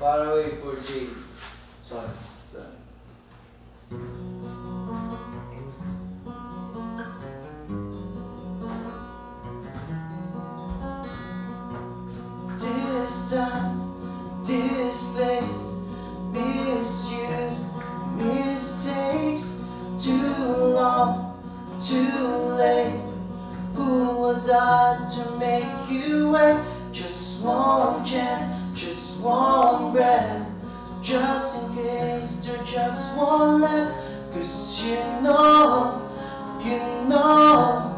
Far away for Jade. Son. This time, this place, misuse, mistakes, too long, too late. Who was I to make you wait? Just one chance, just one breath, just in case there's just one left. 'Cause you know, you know,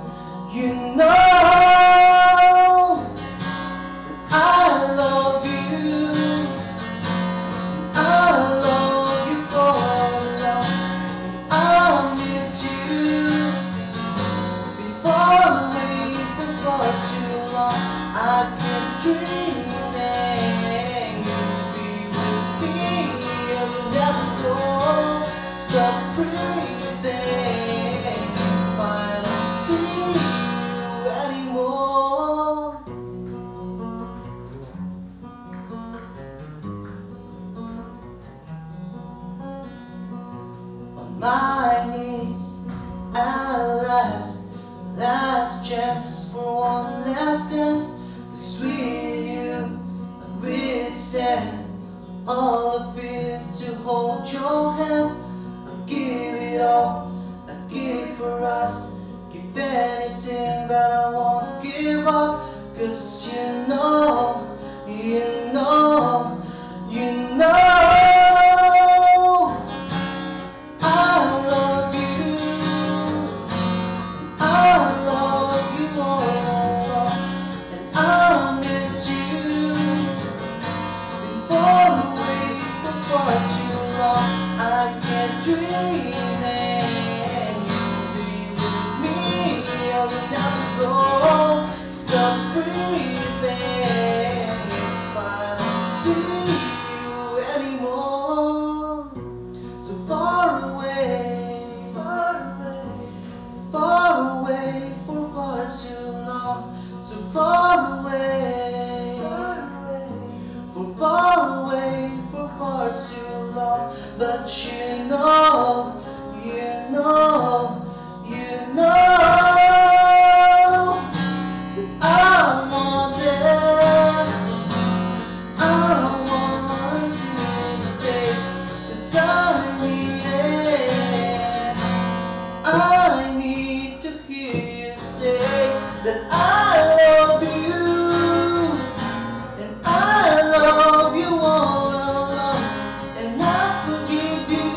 you know I love you. I love you for long. I miss you. Been far away for far too long. I kept dreaming you'd be with me. You'll never go. Stop breathing if I don't see you anymore. On my knees at last chance for one last dance. 'Cause with you, with said all of it to hold your hand. I'll give it all, I'll give for us, give anything, but I won't give up. 'Cause you know, you know, you know I kept dreaming you'd be with me. You'll never go. Stop breathing if I don't see you anymore. So far away, far away for far too long. So far away, for far away for far too long. But you know, you know, you know that I want to stay. 'Cause I need it. I need to hear you say that I love you, and I love you all along, and I forgive you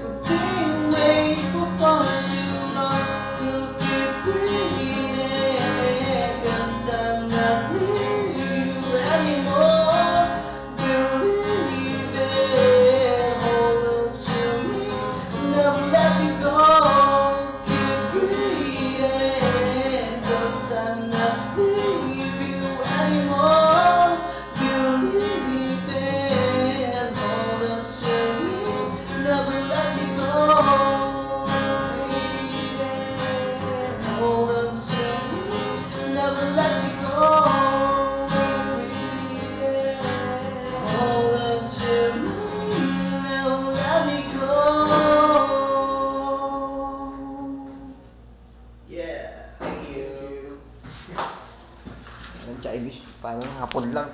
for being away for far too long. So keep breathing, 'cause I'm not near you anymore. Believe it, hold on to me, never let me go. Keep breathing, 'cause I'm not leave you anymore. Believe it, hold on to me, never let me go. Hold on to me, never let me go. Hold on to me, never let me go. Yeah, thank you. Ang Chinese, parang hapon lang.